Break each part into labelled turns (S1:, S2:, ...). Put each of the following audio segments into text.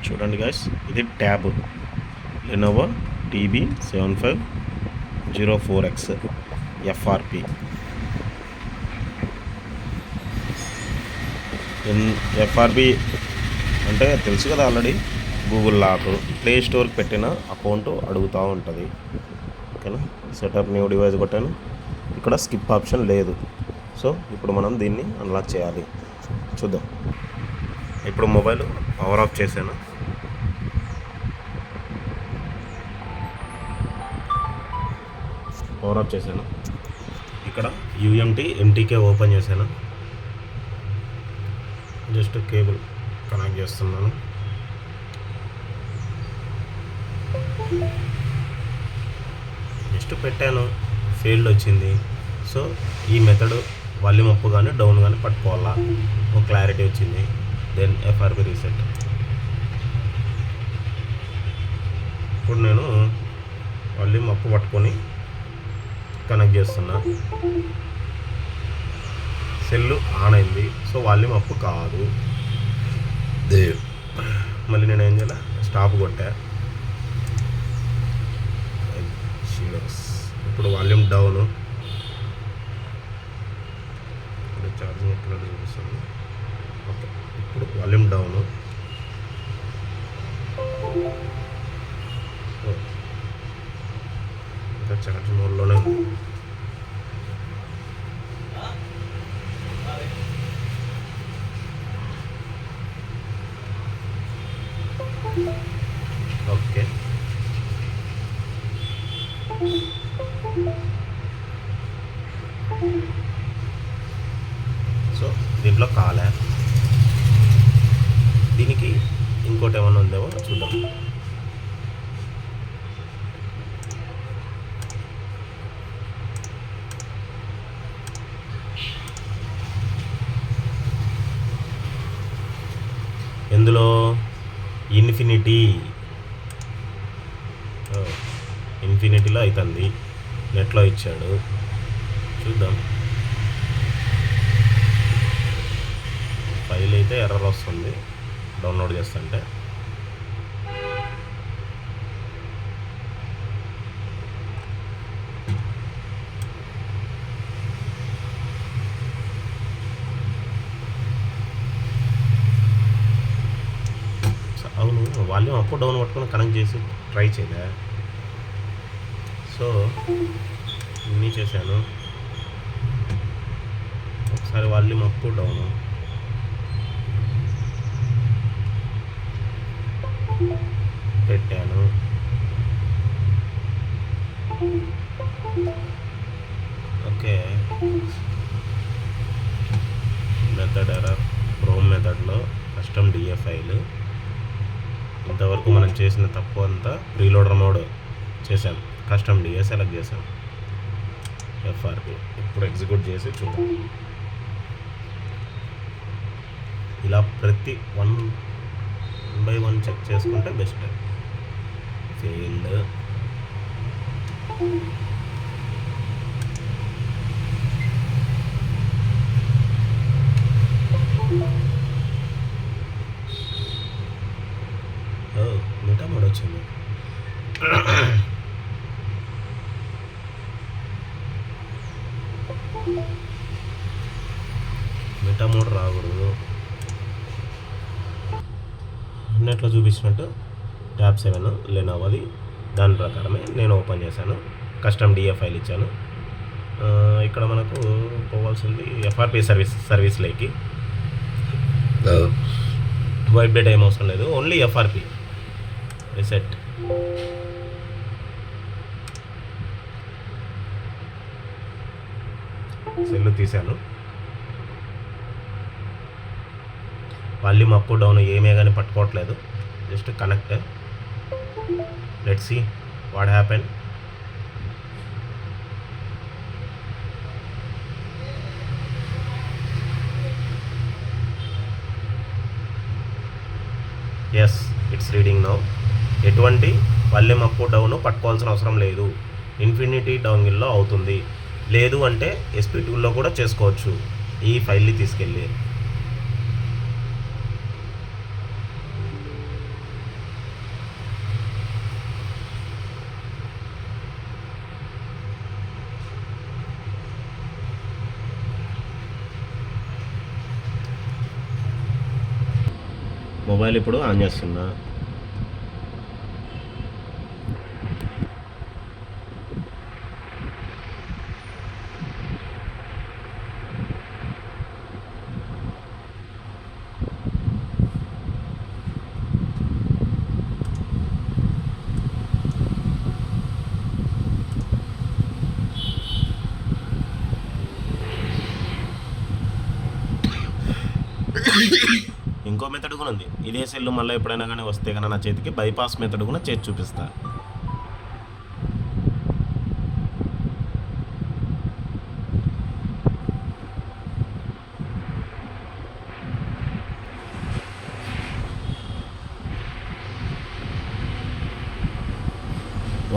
S1: చూడండి గాయస్, ఇది tab Lenovo TB7504X FRP. FRP అంటే తెలుసు కదా ఆల్రెడీ. గూగుల్ లాక్ ప్లే స్టోర్కి పెట్టిన అకౌంట్ అడుగుతూ ఉంటుంది. ఓకేనా, సెటప్ న్యూ డివైస్ కొట్టాను. ఇక్కడ స్కిప్ ఆప్షన్ లేదు. సో ఇప్పుడు మనం దీన్ని అన్లాక్ చేయాలి. చూద్దాం. ఇప్పుడు మొబైల్ పవర్ ఆఫ్ చేశాను. ఇక్కడ MTK ఓపెన్ చేశాను. జస్ట్ కేబుల్ కనెక్ట్ చేస్తున్నాను. జస్ట్ పెట్టాను, ఫెయిల్డ్ వచ్చింది. సో ఈ మెథడ్ వాల్యూమ్ అప్ కానీ డౌన్ కానీ పట్టుకోవాలా, ఒక క్లారిటీ వచ్చింది. Then FRP reset. ఇప్పుడు నేను వాల్యూమ్ అప్ పట్టుకొని కనెక్ట్ చేస్తున్నా. సెల్ ఆన్ అయింది. సో వాల్యూమ్ అప్ కాదు. మళ్ళీ నేను ఏం చేయాలి, స్టాప్ కొట్టా. ఇప్పుడు వాల్యూమ్ డౌన్. ఛార్జింగ్ ఎక్కడ చూపిస్తుంది. ఓకే, ఇప్పుడు వాల్యూమ్ డౌన్. ఇంకా ఛార్జ్ మోడ్లోనే ఉంది. ఓకే, సో దీంట్లో కాలే. దీనికి ఇంకోటి ఏమన్నా ఉందేమో చూద్దాం. ఎందులో ఇన్ఫినిటీలో అవుతుంది. నెట్లో ఇచ్చాడు, చూద్దాం. ఫైల్ అయితే ఎర్రర్ వస్తుంది డౌన్లోడ్ చేస్తుంటే. అవును, వాల్యూమ్ అప్ డౌన్ పట్టుకొని కనెక్ట్ చేసి ట్రై చేయలే. సో ఇన్ని చేశాను. ఒకసారి వాల్యూమ్ అప్ డౌన్ పెట్టాను. Okay, method error. క్రోమ్ మెథడ్లో కస్టమ్ DA ఫైల్. ఇంతవరకు మనం చేసిన తప్పు అంతా రీలోడర్ మోడ్ చేశాను. కస్టమ్ DA సెలెక్ట్ చేశాను. FRP ఇప్పుడు ఎగ్జిక్యూట్ చేసి చూద్దాం. ఇలా ప్రతి 1 by 1 చెక్ చేసుకుంటే బెస్ట్. ఫెయిల్డ్. మెటా మోడ్ వచ్చింది. మెటా మోడ్ రాకూడదు. నెట్లో చూపించినట్టు ట్యాబ్ 7 లెనోవోది. దాని ప్రకారమే నేను ఓపెన్ చేశాను. కస్టమ్ DA ఫైల్ ఇచ్చాను. ఇక్కడ మనకు పోవాల్సింది FRP సర్వీస్లోకి. వైబ్రేట్ ఏం అవసరం లేదు, ఓన్లీ FRP రీసెట్. సెల్ తీశాను. వాల్యూమ్ అప్ డౌన్ ఏమే కానీ పట్టుకోవట్లేదు. Just connect. Let's see what happen. Yes, it's reading now. ఎటువంటి వాల్యూమ్ అప్ డౌన్ పట్టుకోవాల్సిన అవసరం లేదు. ఇన్ఫినిటీ డౌన్లో అవుతుంది. లేదు అంటే SP2లో కూడా చేసుకోవచ్చు ఈ ఫైల్ని తీసుకెళ్ళి. మొబైల్ ఇప్పుడు ఆన్ చేస్తున్నా. ఇంకో మెథడ్ కూడా ఉంది. ఇదే సెల్ మళ్ళీ ఎప్పుడైనా కానీ వస్తే కన్నా నా చేతికి బైపాస్ మెథడ్ కూడా చేసి చూపిస్తా.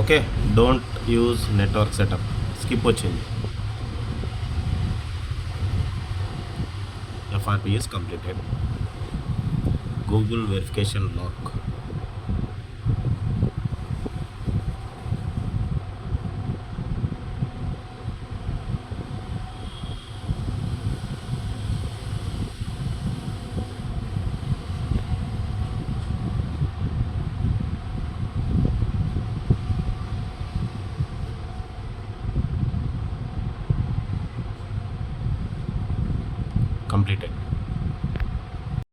S1: Okay, don't use network setup, skip వచ్చింది. FRP is completed. Google verification lock. Completed.